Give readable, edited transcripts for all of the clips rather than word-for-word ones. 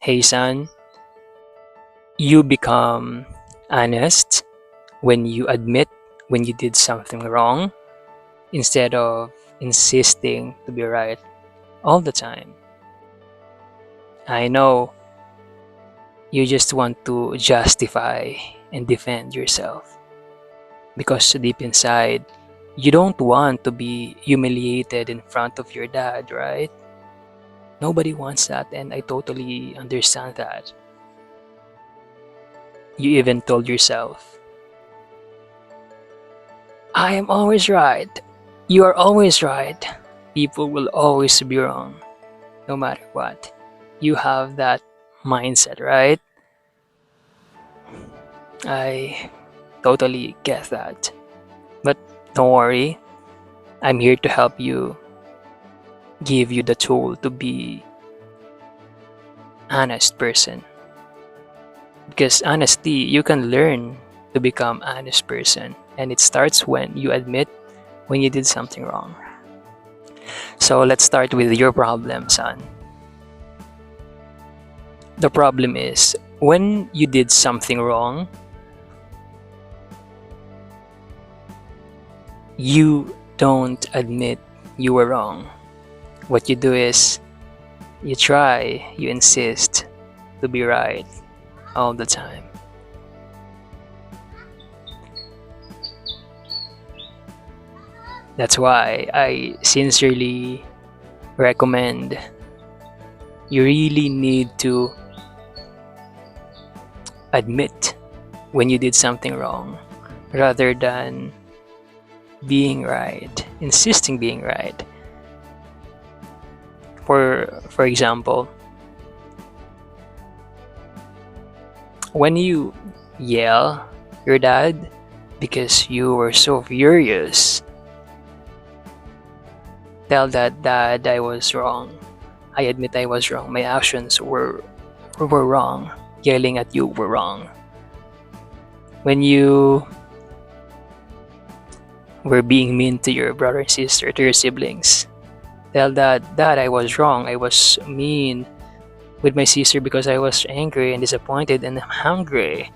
Hey son, you become honest when you admit when you did something wrong instead of insisting to be right all the time. I know you just want to justify and defend yourself because deep inside, you don't want to be humiliated in front of your dad, right? Nobody wants that, and I totally understand that. You even told yourself, I am always right. You are always right. People will always be wrong, no matter what. You have that mindset, right? I totally get that. But don't worry, I'm here to help you, give you the tool to be honest person. Because honesty, you can learn to become honest person, and it starts when you admit when you did something wrong. So let's start with your problem, son. The problem is when you did something wrong, you don't admit you were wrong. What you do is you insist to be right all the time. That's why I sincerely recommend you really need to admit when you did something wrong rather than being right, insisting being right. For example, when you yell your dad because you were so furious, tell that dad I was wrong. I admit I was wrong. My actions were wrong. Yelling at you were wrong. When you were being mean to your brother and sister, to your siblings, tell that I was wrong. I was mean with my sister because I was angry and disappointed and hungry.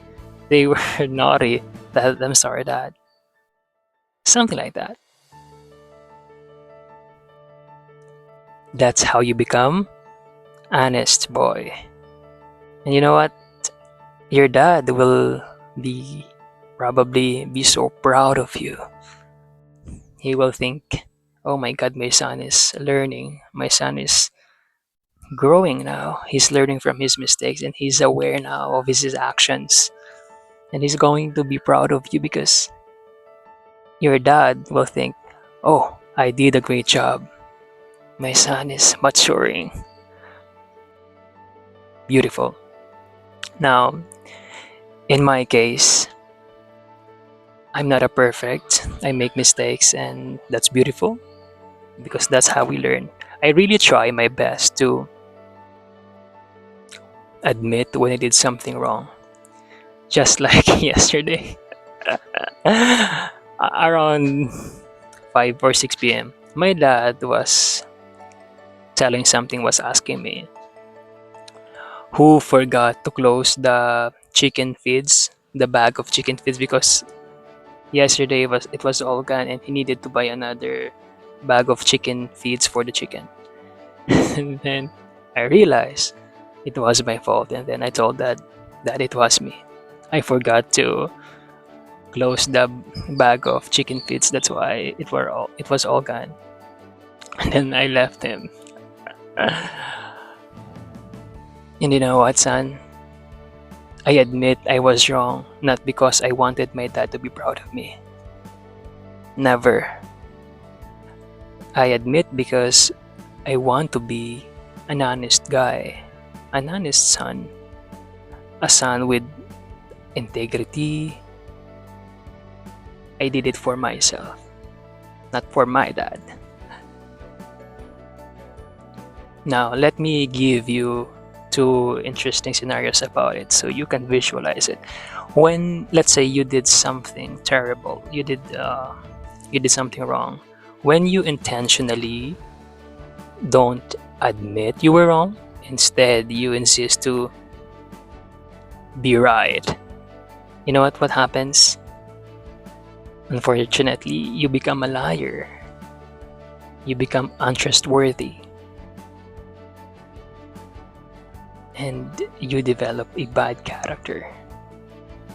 They were naughty. Tell them sorry, dad. Something like that. That's how you become honest boy. And you know what? Your dad will be probably be so proud of you. He will think, oh my god, my son is learning. My son is growing now. He's learning from his mistakes and he's aware now of his actions. And he's going to be proud of you because your dad will think, oh, I did a great job. My son is maturing. Beautiful. Now, in my case, I'm not a perfect. I make mistakes and that's beautiful because that's how we learn. I really try my best to admit when I did something wrong. Just like yesterday. Around 5 or 6 p.m. My dad was telling something, was asking me who forgot to close the chicken feeds, the bag of chicken feeds because yesterday it was all gone and he needed to buy another bag of chicken feeds for the chicken. And then I realized it was my fault and then I told that it was me. I forgot to close the bag of chicken feeds. That's why it was all gone. And then I left him. And you know what, son? I admit I was wrong, not because I wanted my dad to be proud of me. Never. I admit because I want to be an honest guy, an honest son, a son with integrity. I did it for myself, not for my dad. Now, let me give you two interesting scenarios about it so you can visualize it. When, let's say, you did something terrible, you did something wrong. When you intentionally don't admit you were wrong, Instead, you insist to be right. You know what happens? Unfortunately, you become a liar. You become untrustworthy. And you develop a bad character.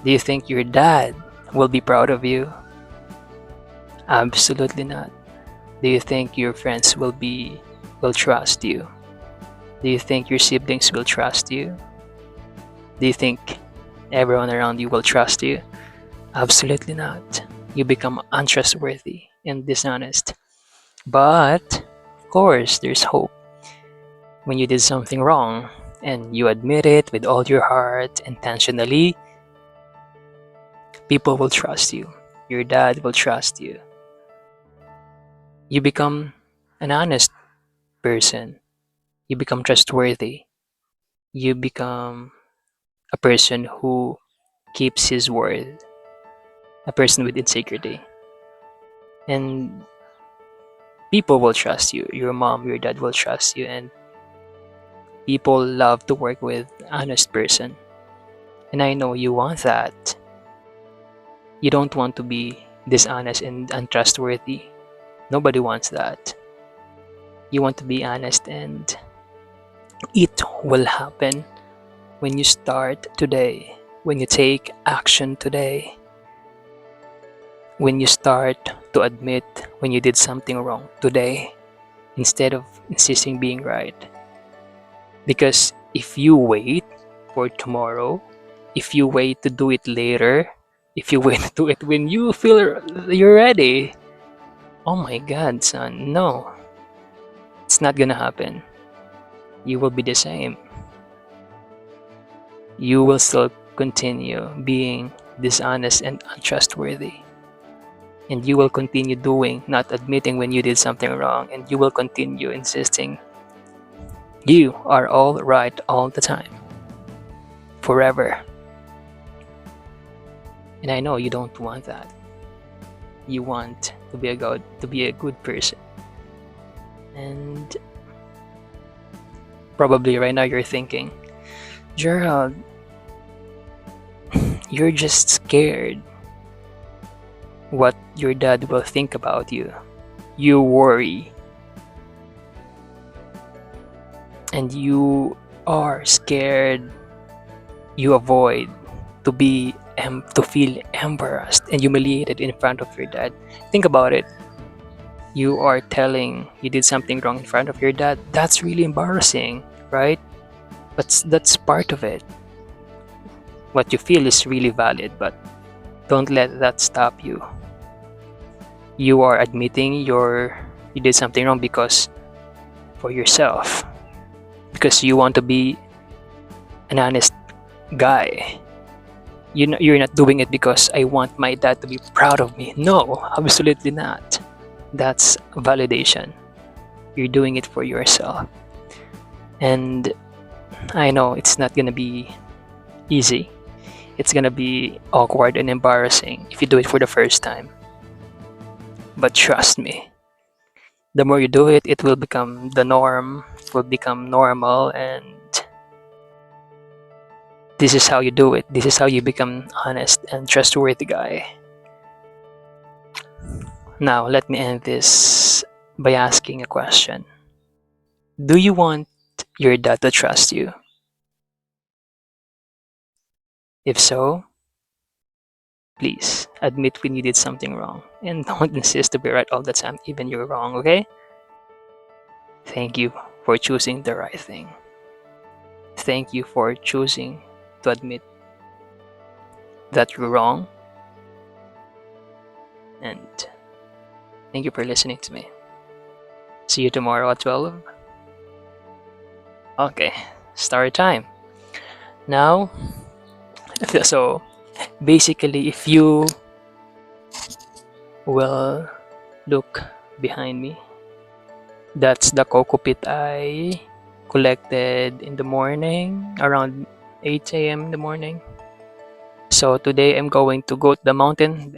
Do you think your dad will be proud of you? Absolutely not. Do you think your friends will trust you? Do you think your siblings will trust you? Do you think everyone around you will trust you? Absolutely not. You become untrustworthy and dishonest. But, of course, there's hope. When you did something wrong and you admit it with all your heart intentionally, people will trust you. Your dad will trust you. You become an honest person. You become trustworthy. You become a person who keeps his word, a person with integrity. And people will trust you. Your mom, your dad will trust you, and people love to work with honest person. And I know you want that. You don't want to be dishonest and untrustworthy. Nobody wants that. You want to be honest, and it will happen when you start today, when you take action today, when you start to admit when you did something wrong today instead of insisting being right. Because if you wait for tomorrow, if you wait to do it later, if you wait to do it when you feel you're ready, oh my god, son, no, it's not gonna happen. You will be the same. You will still continue being dishonest and untrustworthy. And you will continue doing, not admitting when you did something wrong, and you will continue insisting you are all right all the time, forever. And I know you don't want that. You want to be a good person. And probably right now you're thinking, Gerald, you're just scared what your dad will think about you. You worry. And you are scared. You avoid to feel embarrassed and humiliated in front of your dad. Think about it. You are telling you did something wrong in front of your dad. That's really embarrassing, right? But that's part of it. What you feel is really valid, but don't let that stop you. You are admitting you did something wrong because for yourself, because you want to be an honest guy. You're not doing it because I want my dad to be proud of me. No, absolutely not. That's validation. You're doing it for yourself. And I know it's not gonna be easy. It's gonna be awkward and embarrassing if you do it for the first time. But trust me, the more you do it, it will become the norm, it will become normal, and this is how you do it. This is how you become honest and trustworthy guy. Now, let me end this by asking a question. Do you want your dad to trust you? If so, please admit when you did something wrong and don't insist to be right all the time, even you're wrong, okay? Thank you for choosing the right thing. Thank you for choosing to admit that you're wrong. And thank you for listening to me. See you tomorrow at 12. Okay, start time. Now, so basically, if you will look behind me, that's the coco pit I collected in the morning, around 8 a.m. in the morning. So today I'm going to go to the mountain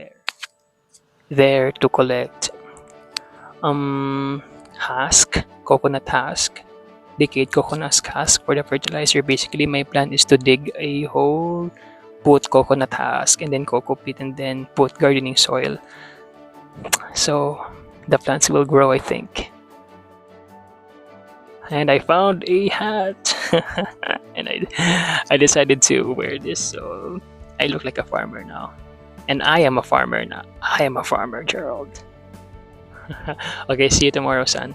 there to collect husk, coconut husk, decayed coconut husk for the fertilizer. Basically, my plan is to dig a hole, put coconut husk, and then coco peat, and then put gardening soil. So the plants will grow, I think. And I found a hat, and I decided to wear this, so I look like a farmer now. And I am a farmer now. I am a farmer, Gerald. Okay, see you tomorrow, son.